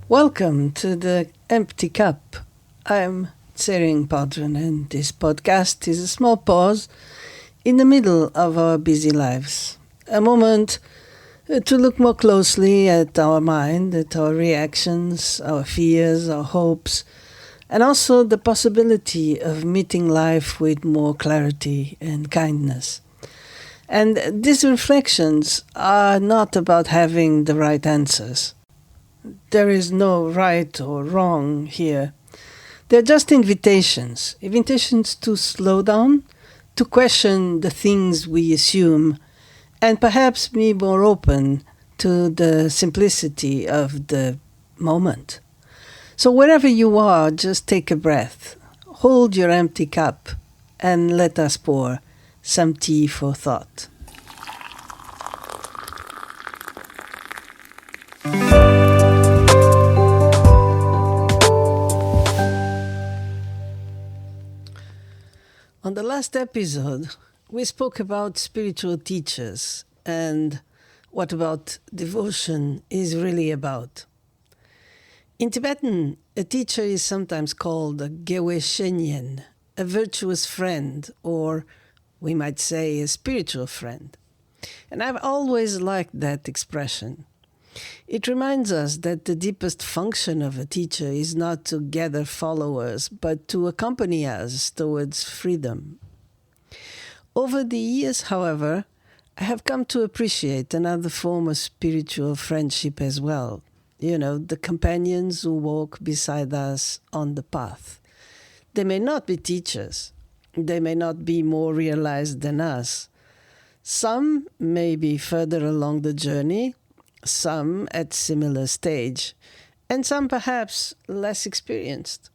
Welcome to the Empty Cup. I'm Tsering Padron, and this podcast is a small pause in the middle of our busy lives. A moment to look more closely at our mind, at our reactions, our fears, our hopes, and also the possibility of meeting life with more clarity and kindness. And these reflections are not about having the right answers. There is no right or wrong here. They're just invitations to slow down, to question the things we assume, and perhaps be more open to the simplicity of the moment. So, wherever you are, just take a breath, hold your empty cup, and let us pour some tea for thought. On the last episode, we spoke about spiritual teachers and what about devotion is really about. In Tibetan, a teacher is sometimes called a Gewe Shenyen, a virtuous friend, or we might say a spiritual friend. And I've always liked that expression. It reminds us that the deepest function of a teacher is not to gather followers, but to accompany us towards freedom. Over the years, however, I have come to appreciate another form of spiritual friendship as well. You know, the companions who walk beside us on the path. They may not be teachers. They may not be more realized than us. Some may be further along the journey, some at similar stage, and some perhaps less experienced.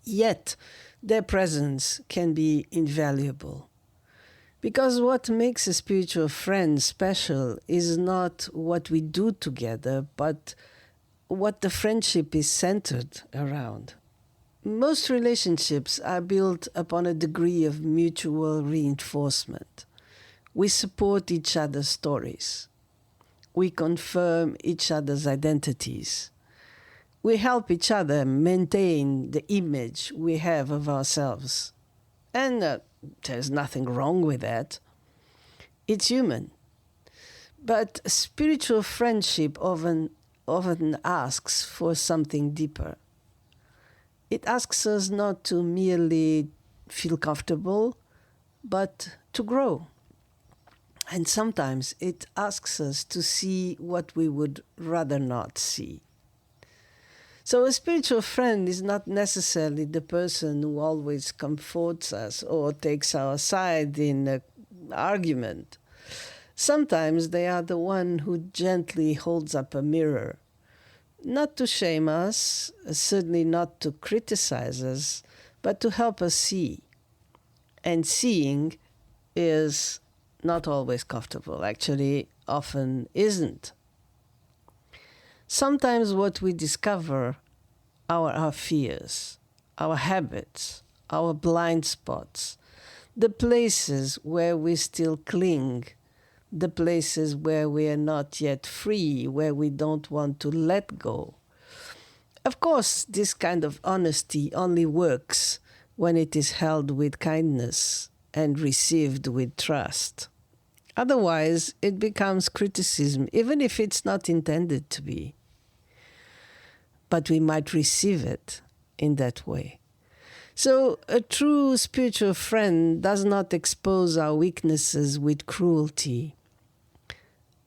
Yet, their presence can be invaluable. Because what makes a spiritual friend special is not what we do together, but what the friendship is centered around. Most relationships are built upon a degree of mutual reinforcement. We support each other's stories. We confirm each other's identities. We help each other maintain the image we have of ourselves. And there's nothing wrong with that. It's human. But spiritual friendship often asks for something deeper. It asks us not to merely feel comfortable, but to grow. And sometimes it asks us to see what we would rather not see. So a spiritual friend is not necessarily the person who always comforts us or takes our side in an argument. Sometimes they are the one who gently holds up a mirror, not to shame us, certainly not to criticize us, but to help us see. And seeing is not always comfortable, actually often isn't. Sometimes what we discover are our fears, our habits, our blind spots, the places where we still cling, the places where we are not yet free, where we don't want to let go. Of course, this kind of honesty only works when it is held with kindness and received with trust. Otherwise, it becomes criticism, even if it's not intended to be. But we might receive it in that way. So, a true spiritual friend does not expose our weaknesses with cruelty,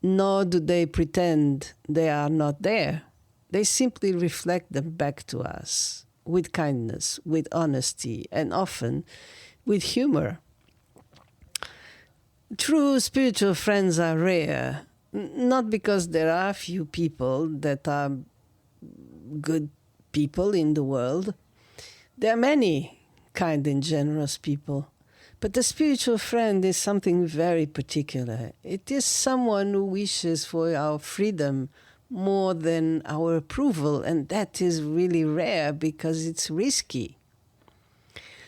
nor do they pretend they are not there. They simply reflect them back to us with kindness, with honesty, and often with humor. True spiritual friends are rare, not because there are few people that are good people in the world. There are many kind and generous people. But the spiritual friend is something very particular. It is someone who wishes for our freedom more than our approval, and that is really rare because it's risky.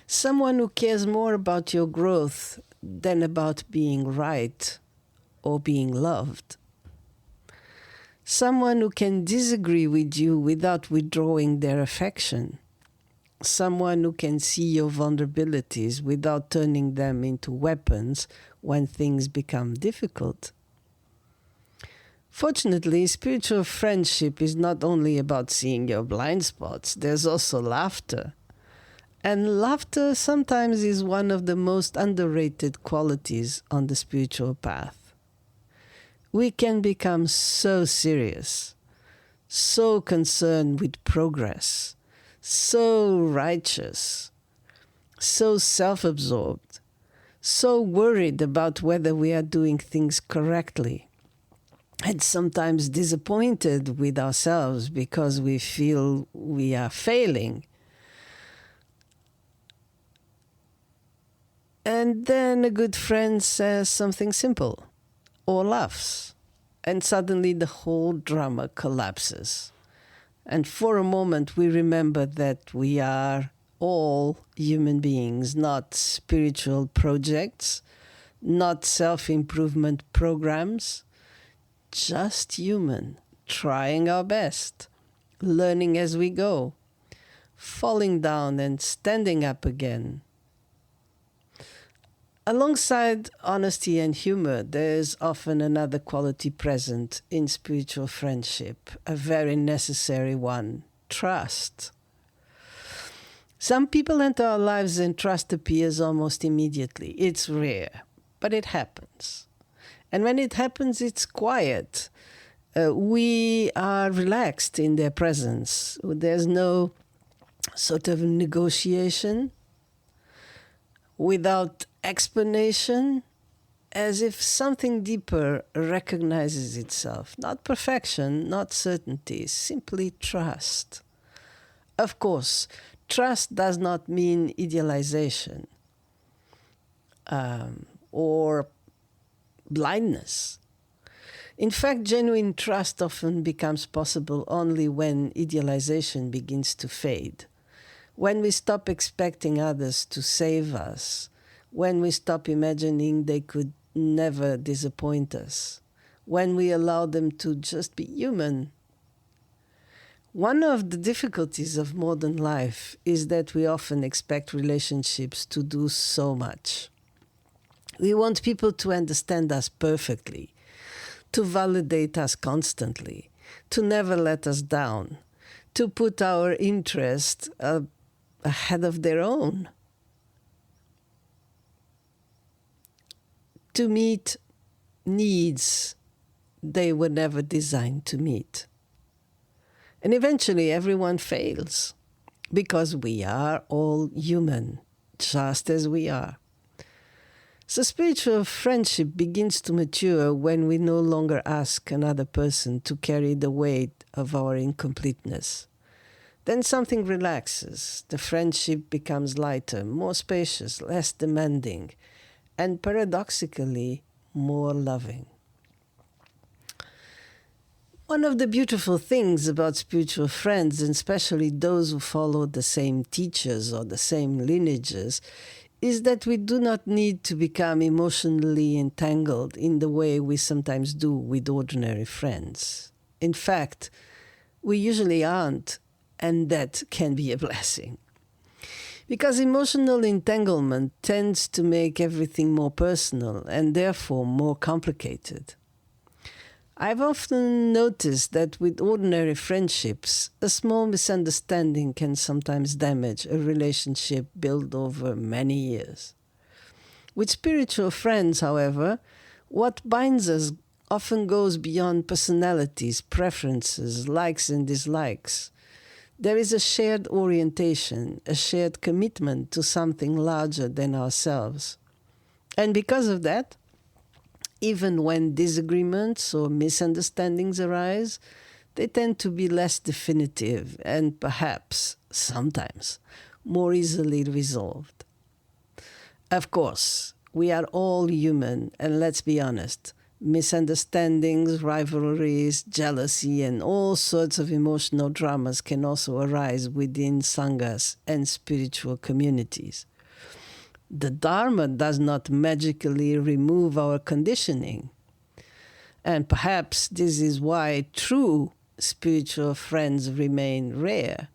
Someone who cares more about your growth than about being right or being loved. someone who can disagree with you without withdrawing their affection, someone who can see your vulnerabilities without turning them into weapons when things become difficult. Fortunately, spiritual friendship is not only about seeing your blind spots, there's also laughter. And laughter sometimes is one of the most underrated qualities on the spiritual path. We can become so serious, so concerned with progress, so righteous, so self-absorbed, so worried about whether we are doing things correctly, and sometimes disappointed with ourselves because we feel we are failing. And then a good friend says something simple or laughs, and suddenly the whole drama collapses. And for a moment we remember that we are all human beings, not spiritual projects, not self-improvement programs, just human, trying our best, learning as we go, falling down and standing up again. Alongside honesty and humor, there's often another quality present in spiritual friendship, a very necessary one: trust. Some people enter our lives and trust appears almost immediately. It's rare, but it happens. And when it happens, it's quiet. We are relaxed in their presence. There's no sort of negotiation without explanation, as if something deeper recognizes itself. Not perfection, not certainty, simply trust. Of course, trust does not mean idealization or blindness. In fact, genuine trust often becomes possible only when idealization begins to fade. When we stop expecting others to save us, when we stop imagining they could never disappoint us, when we allow them to just be human. One of the difficulties of modern life is that we often expect relationships to do so much. We want people to understand us perfectly, to validate us constantly, to never let us down, to put our interest ahead of their own, to meet needs they were never designed to meet. And eventually everyone fails, because we are all human, just as we are. So spiritual friendship begins to mature when we no longer ask another person to carry the weight of our incompleteness. Then something relaxes. The friendship becomes lighter, more spacious, less demanding, and paradoxically, more loving. One of the beautiful things about spiritual friends, and especially those who follow the same teachers or the same lineages, is that we do not need to become emotionally entangled in the way we sometimes do with ordinary friends. In fact, we usually aren't, and that can be a blessing. Because emotional entanglement tends to make everything more personal and therefore more complicated. I've often noticed that with ordinary friendships, a small misunderstanding can sometimes damage a relationship built over many years. With spiritual friends, however, what binds us often goes beyond personalities, preferences, likes and dislikes. There is a shared orientation, a shared commitment to something larger than ourselves. And because of that, even when disagreements or misunderstandings arise, they tend to be less definitive and perhaps, sometimes, more easily resolved. Of course, we are all human, and let's be honest, misunderstandings, rivalries, jealousy, and all sorts of emotional dramas can also arise within sanghas and spiritual communities. The Dharma does not magically remove our conditioning. And perhaps this is why true spiritual friends remain rare.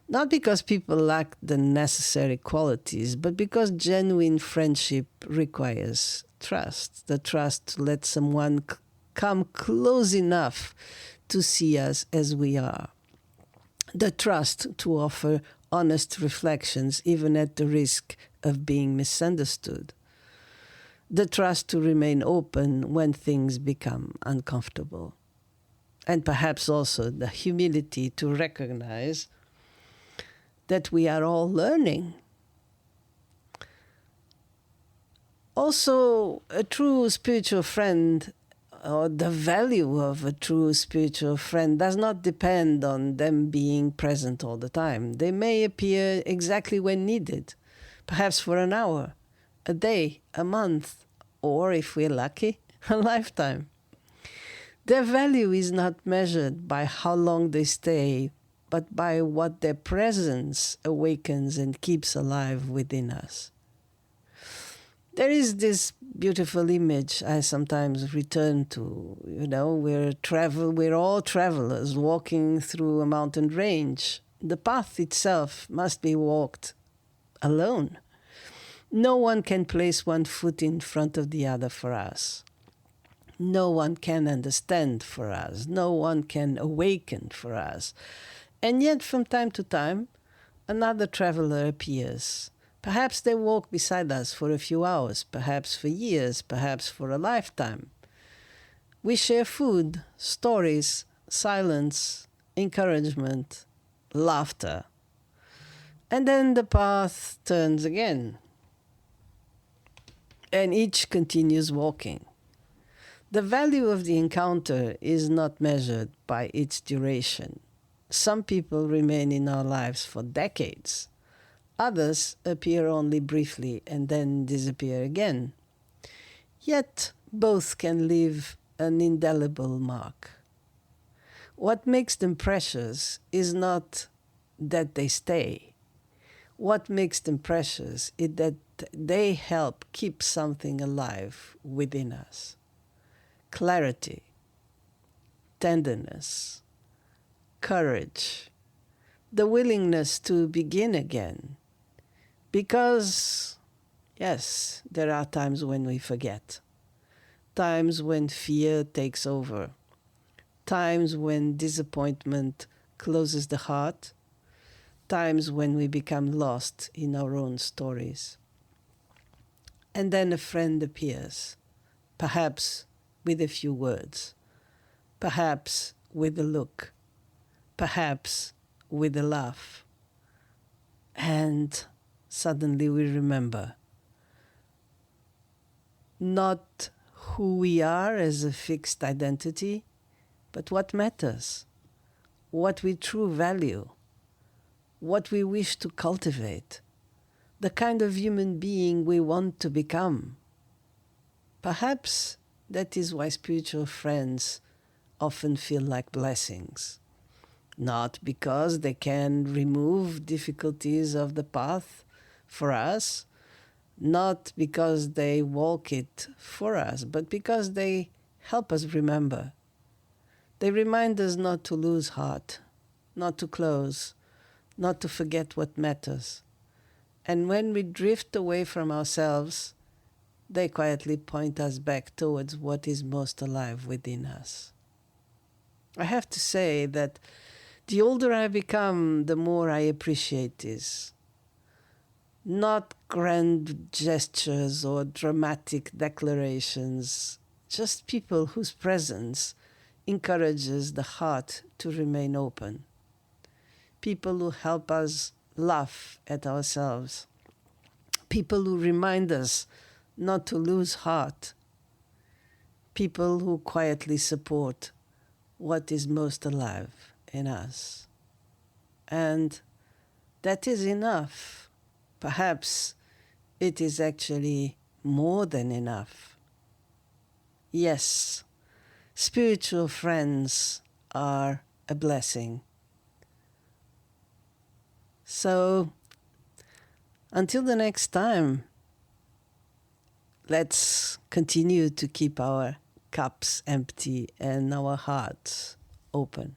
Not because people lack the necessary qualities, but because genuine friendship requires trust. The trust to let someone come close enough to see us as we are. The trust to offer honest reflections, even at the risk of being misunderstood. The trust to remain open when things become uncomfortable. And perhaps also the humility to recognize that we are all learning. Also, a true spiritual friend, or the value of a true spiritual friend, does not depend on them being present all the time. They may appear exactly when needed, perhaps for an hour, a day, a month, or if we're lucky, a lifetime. Their value is not measured by how long they stay, but by what their presence awakens and keeps alive within us. There is this beautiful image I sometimes return to. We're all travelers walking through a mountain range. The path itself must be walked alone. No one can place one foot in front of the other for us. No one can understand for us. No one can awaken for us. And yet, from time to time, another traveler appears. Perhaps they walk beside us for a few hours, perhaps for years, perhaps for a lifetime. We share food, stories, silence, encouragement, laughter. And then the path turns again, and each continues walking. The value of the encounter is not measured by its duration. Some people remain in our lives for decades. Others appear only briefly and then disappear again. Yet both can leave an indelible mark. What makes them precious is not that they stay. What makes them precious is that they help keep something alive within us. Clarity, tenderness, courage, the willingness to begin again. Because, yes, there are times when we forget, times when fear takes over, times when disappointment closes the heart, times when we become lost in our own stories. And then a friend appears, perhaps with a few words, perhaps with a look, perhaps with a laugh. And suddenly we remember not who we are as a fixed identity, but what matters, what we truly value, what we wish to cultivate, the kind of human being we want to become. Perhaps that is why spiritual friends often feel like blessings. Not because they can remove difficulties of the path for us, not because they walk it for us, but because they help us remember. They remind us not to lose heart, not to close, not to forget what matters. And when we drift away from ourselves, they quietly point us back towards what is most alive within us. I have to say that the older I become, the more I appreciate this. Not grand gestures or dramatic declarations, just people whose presence encourages the heart to remain open. People who help us laugh at ourselves. People who remind us not to lose heart. People who quietly support what is most alive in us. And that is enough. Perhaps it is actually more than enough. Yes, spiritual friends are a blessing. So, until the next time, let's continue to keep our cups empty and our hearts open.